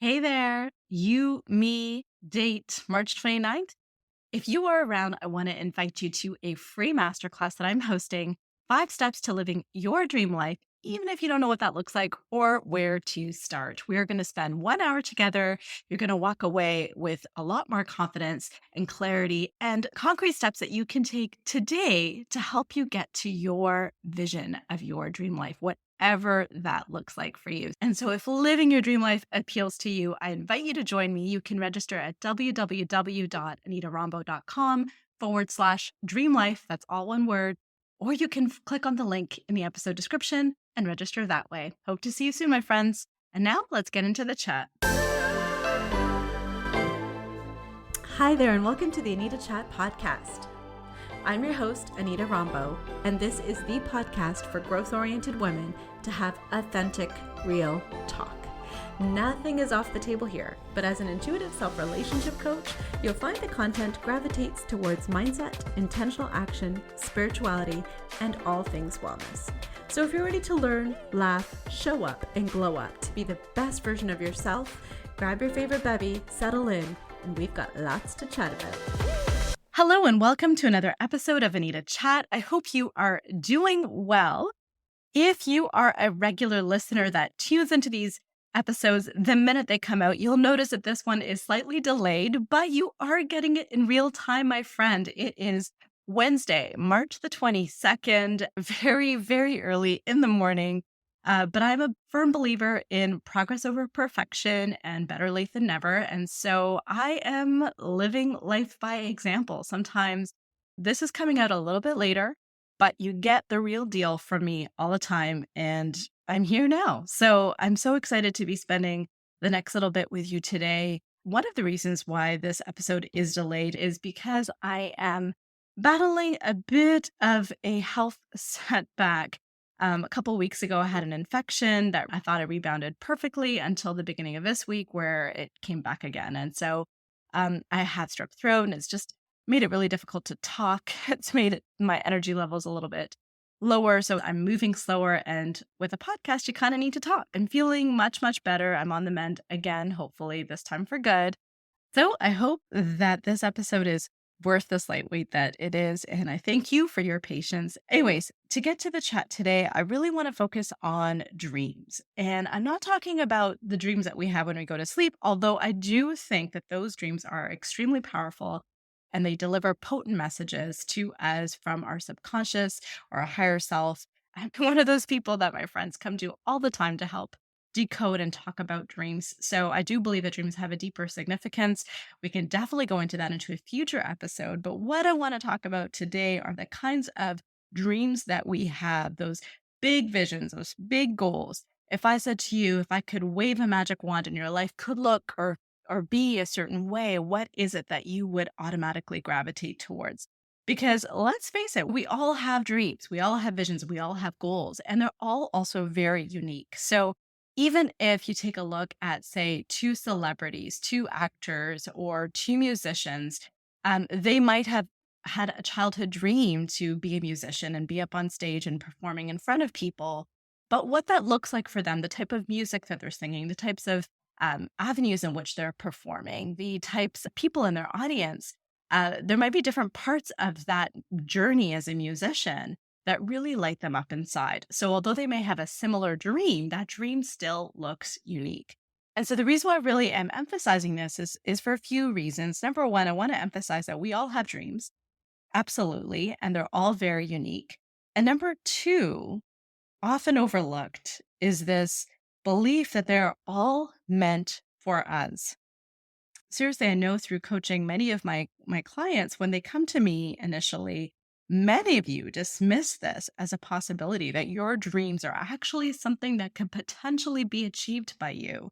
Hey there, you, me, date March 29th. If you are around, I want to invite you to a free masterclass that I'm hosting 5 steps to living your dream life, even if you don't know what that looks like or where to start. We are going to spend 1 hour together. You're going to walk away with a lot more confidence and clarity and concrete steps that you can take today to help you get to your vision of your dream life, whatever that looks like for you. And so if living your dream life appeals to you, I invite you to join me. You can register at www.anitarambo.com/dream life. That's all one word. Or you can click on the link in the episode description and register that way. Hope to see you soon, my friends. And now let's get into the chat. Hi there, and welcome to the Anita CHAT podcast. I'm your host, Anita Rambo, and this is the podcast for growth-oriented women to have authentic, real talk. Nothing is off the table here, but as an intuitive self-relationship coach, you'll find the content gravitates towards mindset, intentional action, spirituality, and all things wellness. So if you're ready to learn, laugh, show up, and glow up to be the best version of yourself, grab your favorite bevy, settle in, and we've got lots to chat about. Hello and welcome to another episode of Anita Chat. I hope you are doing well. If you are a regular listener that tunes into these episodes the minute they come out, you'll notice that this one is slightly delayed, but you are getting it in real time, my friend. It is Wednesday, March the 22nd, very, very early in the morning. But I'm a firm believer in progress over perfection and better late than never. And so I am living life by example. Sometimes this is coming out a little bit later, but you get the real deal from me all the time. And I'm here now. So I'm so excited to be spending the next little bit with you today. One of the reasons why this episode is delayed is because I am battling a bit of a health setback. A couple weeks ago, I had an infection that I thought I rebounded perfectly until the beginning of this week where it came back again. And so I had strep throat, and it's just made it really difficult to talk. It's made my energy levels a little bit lower. So I'm moving slower. And with a podcast, you kind of need to talk. I'm feeling much, much better. I'm on the mend again, hopefully this time for good. So I hope that this episode is worth the slight wait that it is. And I thank you for your patience. Anyways, to get to the chat today, I really want to focus on dreams. And I'm not talking about the dreams that we have when we go to sleep, although I do think that those dreams are extremely powerful and they deliver potent messages to us from our subconscious or our higher self. I'm one of those people that my friends come to all the time to help decode and talk about dreams. So I do believe that dreams have a deeper significance. We can definitely go into that into a future episode. But what I want to talk about today are the kinds of dreams that we have, those big visions, those big goals. If I said to you, if I could wave a magic wand and your life could look or be a certain way, what is it that you would automatically gravitate towards? Because let's face it, we all have dreams, we all have visions, we all have goals, and they're all also very unique. So even if you take a look at, say, two celebrities, two actors, or two musicians, they might have had a childhood dream to be a musician and be up on stage and performing in front of people. But what that looks like for them, the type of music that they're singing, the types of avenues in which they're performing, the types of people in their audience, there might be different parts of that journey as a musician that really light them up inside. So although they may have a similar dream, that dream still looks unique. And so the reason why I really am emphasizing this is for a few reasons. Number one, I want to emphasize that we all have dreams. Absolutely. And they're all very unique. And number two, often overlooked, is this belief that they're all meant for us. Seriously, I know through coaching many of my clients, when they come to me initially, many of you dismiss this as a possibility that your dreams are actually something that could potentially be achieved by you.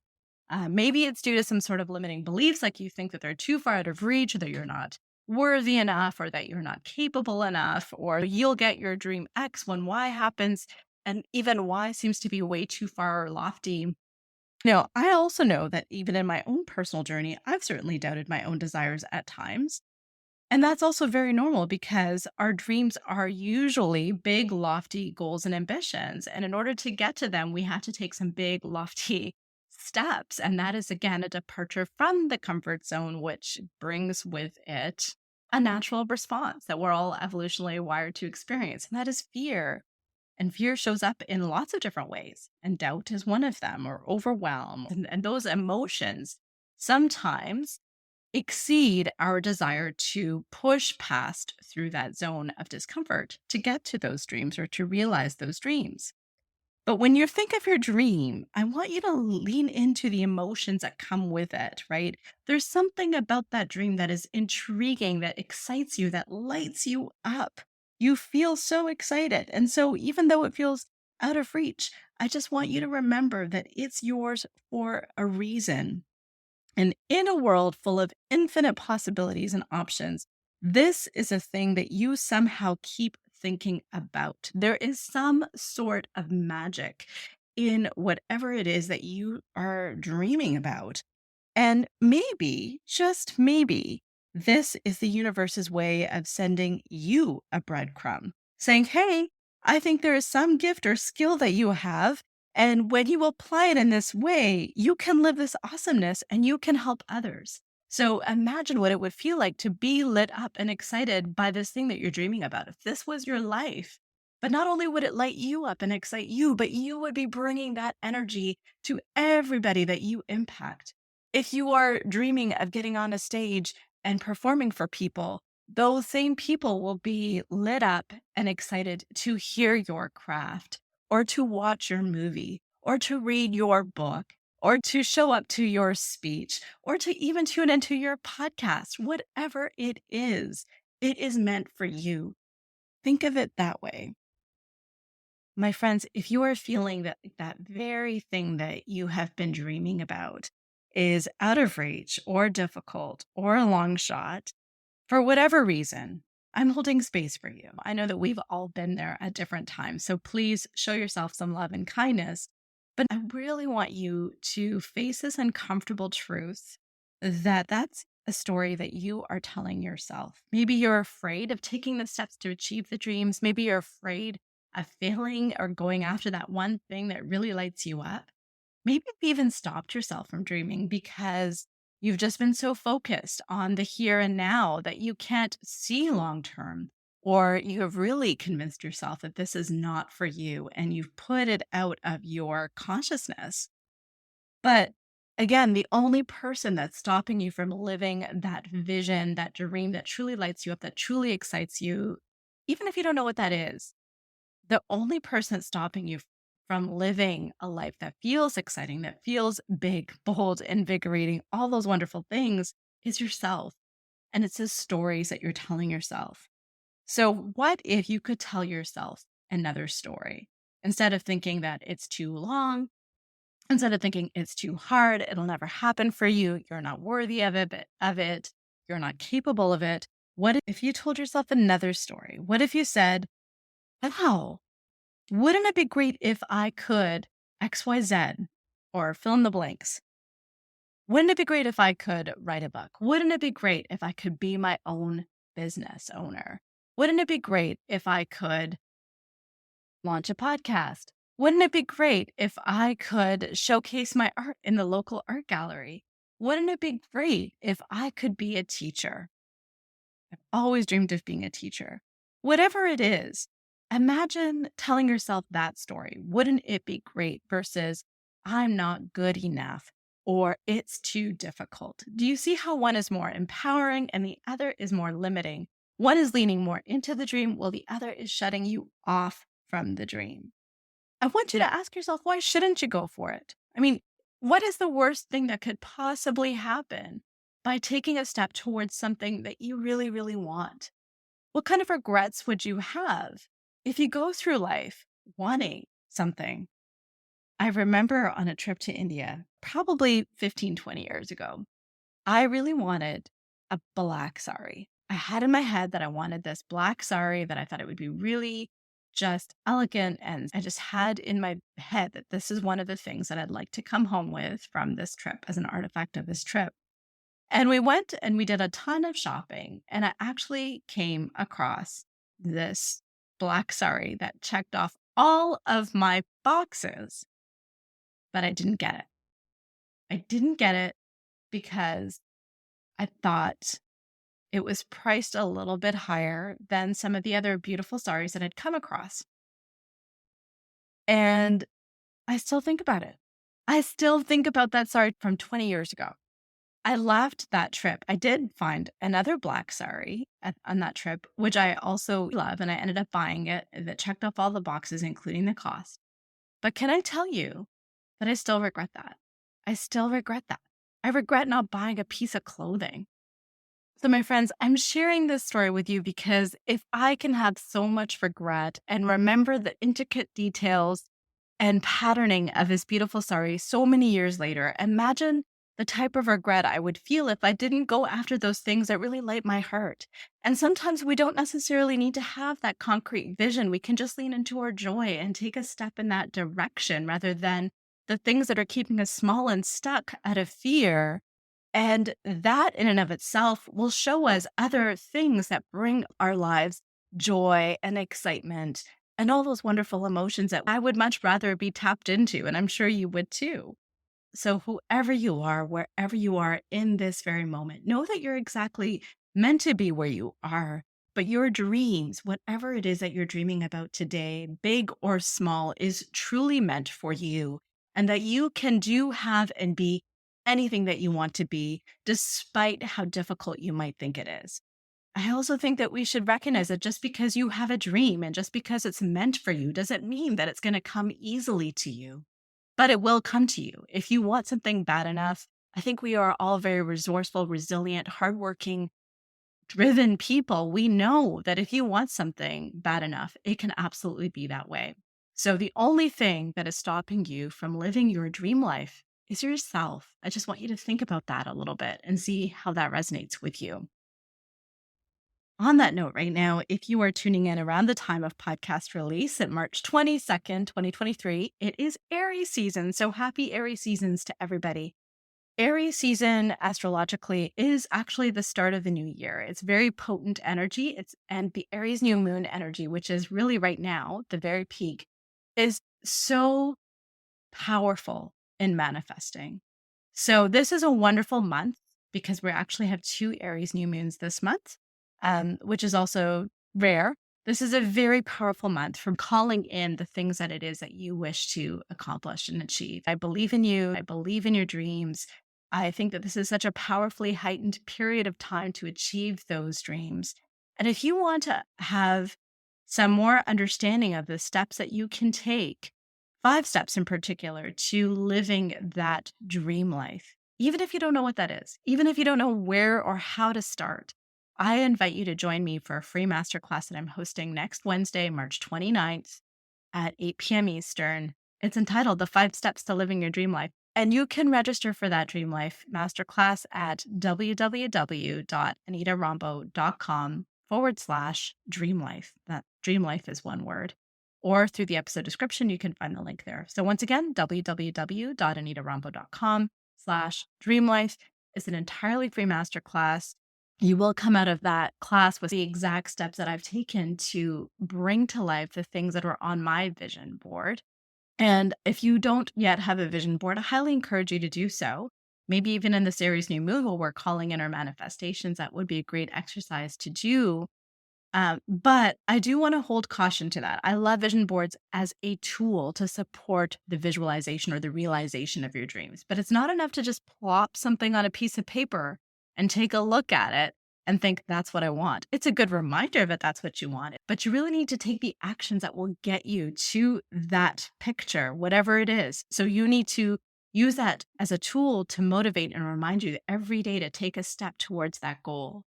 Maybe it's due to some sort of limiting beliefs, like you think that they're too far out of reach, or that you're not worthy enough, or that you're not capable enough, or you'll get your dream X when Y happens. And even Y seems to be way too far or lofty. I also know that even in my own personal journey, I've certainly doubted my own desires at times. And that's also very normal because our dreams are usually big, lofty goals and ambitions. And in order to get to them, we have to take some big, lofty steps. And that is, again, a departure from the comfort zone, which brings with it a natural response that we're all evolutionarily wired to experience. And that is fear. And fear shows up in lots of different ways. And doubt is one of them, or overwhelm. And those emotions sometimes exceed our desire to push past through that zone of discomfort to get to those dreams or to realize those dreams. But when you think of your dream, I want you to lean into the emotions that come with it, right? There's something about that dream that is intriguing, that excites you, that lights you up. You feel so excited. And so, even though it feels out of reach, I just want you to remember that it's yours for a reason. And in a world full of infinite possibilities and options, this is a thing that you somehow keep thinking about. There is some sort of magic in whatever it is that you are dreaming about. And maybe, just maybe, this is the universe's way of sending you a breadcrumb, saying, hey, I think there is some gift or skill that you have. And when you apply it in this way, you can live this awesomeness and you can help others. So imagine what it would feel like to be lit up and excited by this thing that you're dreaming about. If this was your life, but not only would it light you up and excite you, but you would be bringing that energy to everybody that you impact. If you are dreaming of getting on a stage and performing for people, those same people will be lit up and excited to hear your craft or to watch your movie or to read your book or to show up to your speech or to even tune into your podcast. Whatever it is meant for you. Think of it that way. My friends, if you are feeling that that very thing that you have been dreaming about is out of reach or difficult or a long shot, for whatever reason, I'm holding space for you. I know that we've all been there at different times. So please show yourself some love and kindness. But I really want you to face this uncomfortable truth that that's a story that you are telling yourself. Maybe you're afraid of taking the steps to achieve the dreams. Maybe you're afraid of failing or going after that one thing that really lights you up. Maybe you've even stopped yourself from dreaming because you've just been so focused on the here and now that you can't see long term, or you have really convinced yourself that this is not for you and you've put it out of your consciousness. But again, the only person that's stopping you from living that vision, that dream that truly lights you up, that truly excites you, even if you don't know what that is, the only person that's stopping you from living a life that feels exciting, that feels big, bold, invigorating, all those wonderful things is yourself. And it's the stories that you're telling yourself. So, what if you could tell yourself another story instead of thinking that it's too long, instead of thinking it's too hard, it'll never happen for you, you're not worthy of it, you're not capable of it? What if you told yourself another story? What if you said, wow, wouldn't it be great if I could XYZ or fill in the blanks? Wouldn't it be great if I could write a book? Wouldn't it be great if I could be my own business owner? Wouldn't it be great if I could launch a podcast? Wouldn't it be great if I could showcase my art in the local art gallery? Wouldn't it be great if I could be a teacher? I've always dreamed of being a teacher. Whatever it is, imagine telling yourself that story. Wouldn't it be great versus I'm not good enough or it's too difficult? Do you see how one is more empowering and the other is more limiting? One is leaning more into the dream while the other is shutting you off from the dream. I want you to ask yourself, why shouldn't you go for it? I mean, what is the worst thing that could possibly happen by taking a step towards something that you really, really want? What kind of regrets would you have if you go through life wanting something? I remember on a trip to India, probably 15, 20 years ago, I really wanted a black sari. I had in my head that I wanted this black sari, that I thought it would be really just elegant. And I just had in my head that this is one of the things that I'd like to come home with from this trip as an artifact of this trip. And we went and we did a ton of shopping. And I actually came across this black sari that checked off all of my boxes, but I didn't get it. I didn't get it because I thought it was priced a little bit higher than some of the other beautiful saris that I'd come across. And I still think about it. I still think about that sari from 20 years ago. I left that trip. I did find another black sari on that trip, which I also love, and I ended up buying it. That checked off all the boxes, including the cost. But can I tell you that I still regret that? I still regret that. I regret not buying a piece of clothing. So, my friends, I'm sharing this story with you because if I can have so much regret and remember the intricate details and patterning of his beautiful sari so many years later, imagine the type of regret I would feel if I didn't go after those things that really light my heart. And sometimes we don't necessarily need to have that concrete vision. We can just lean into our joy and take a step in that direction rather than the things that are keeping us small and stuck out of fear. And that in and of itself will show us other things that bring our lives joy and excitement and all those wonderful emotions that I would much rather be tapped into. And I'm sure you would too. So, whoever you are, wherever you are in this very moment, know that you're exactly meant to be where you are. But your dreams, whatever it is that you're dreaming about today, big or small, is truly meant for you. And that you can do, have, and be anything that you want to be, despite how difficult you might think it is. I also think that we should recognize that just because you have a dream and just because it's meant for you doesn't mean that it's going to come easily to you, but it will come to you. If you want something bad enough, I think we are all very resourceful, resilient, hardworking, driven people. We know that if you want something bad enough, it can absolutely be that way. So the only thing that is stopping you from living your dream life is yourself. I just want you to think about that a little bit and see how that resonates with you. On that note, right now, if you are tuning in around the time of podcast release at March 22nd, 2023, it is Aries season. So happy Aries seasons to everybody. Aries season astrologically is actually the start of the new year. It's very potent energy. And the Aries new moon energy, which is really right now, the very peak, is so powerful in manifesting. So this is a wonderful month because we actually have 2 Aries new moons this month, which is also rare. This is a very powerful month for calling in the things that it is that you wish to accomplish and achieve. I believe in you. I believe in your dreams. I think that this is such a powerfully heightened period of time to achieve those dreams. And if you want to have some more understanding of the steps that you can take, 5 steps in particular to living that dream life, even if you don't know what that is, even if you don't know where or how to start, I invite you to join me for a free masterclass that I'm hosting next Wednesday, March 29th at 8 p.m. Eastern. It's entitled The 5 Steps to Living Your Dream Life. And you can register for that Dream Life masterclass at www.anitarambo.com/dreamlife. That dream life is one word. Or through the episode description, you can find the link there. So once again, www.anitarambo.com/dreamlife is an entirely free masterclass. You will come out of that class with the exact steps that I've taken to bring to life the things that are on my vision board. And if you don't yet have a vision board, I highly encourage you to do so. Maybe even in the series New Moon, while we're calling in our manifestations, that would be a great exercise to do. But I do want to hold caution to that. I love vision boards as a tool to support the visualization or the realization of your dreams. But it's not enough to just plop something on a piece of paper and take a look at it and think that's what I want. It's a good reminder that that's what you want, but you really need to take the actions that will get you to that picture, whatever it is. So you need to use that as a tool to motivate and remind you every day to take a step towards that goal.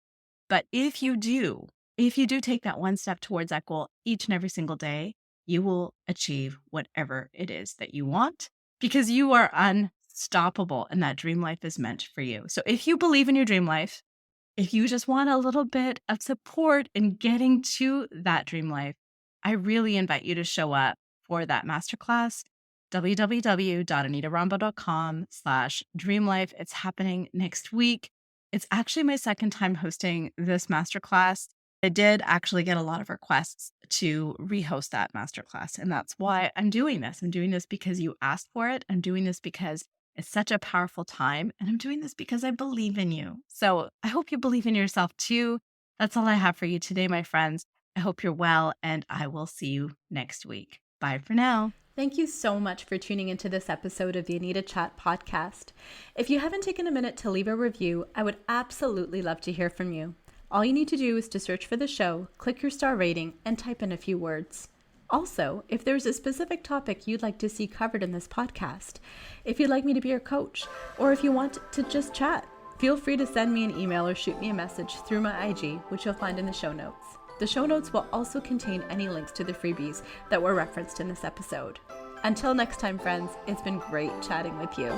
But if you do take that one step towards that goal each and every single day, you will achieve whatever it is that you want because you are unstoppable and that dream life is meant for you. So if you believe in your dream life, if you just want a little bit of support in getting to that dream life, I really invite you to show up for that masterclass, www.anitarambo.com/dreamlife. It's happening next week. It's actually my second time hosting this masterclass. I did actually get a lot of requests to rehost that masterclass, and that's why I'm doing this. I'm doing this because you asked for it. I'm doing this because It's such a powerful time. And I'm doing this because I believe in you. So I hope you believe in yourself too. That's all I have for you today, my friends. I hope you're well, and I will see you next week. Bye for now. Thank you so much for tuning into this episode of the Anita Chat podcast. If you haven't taken a minute to leave a review, I would absolutely love to hear from you. All you need to do is to search for the show, click your star rating, and type in a few words. Also, if there's a specific topic you'd like to see covered in this podcast, if you'd like me to be your coach, or if you want to just chat, feel free to send me an email or shoot me a message through my IG, which you'll find in the show notes. The show notes will also contain any links to the freebies that were referenced in this episode. Until next time, friends, it's been great chatting with you.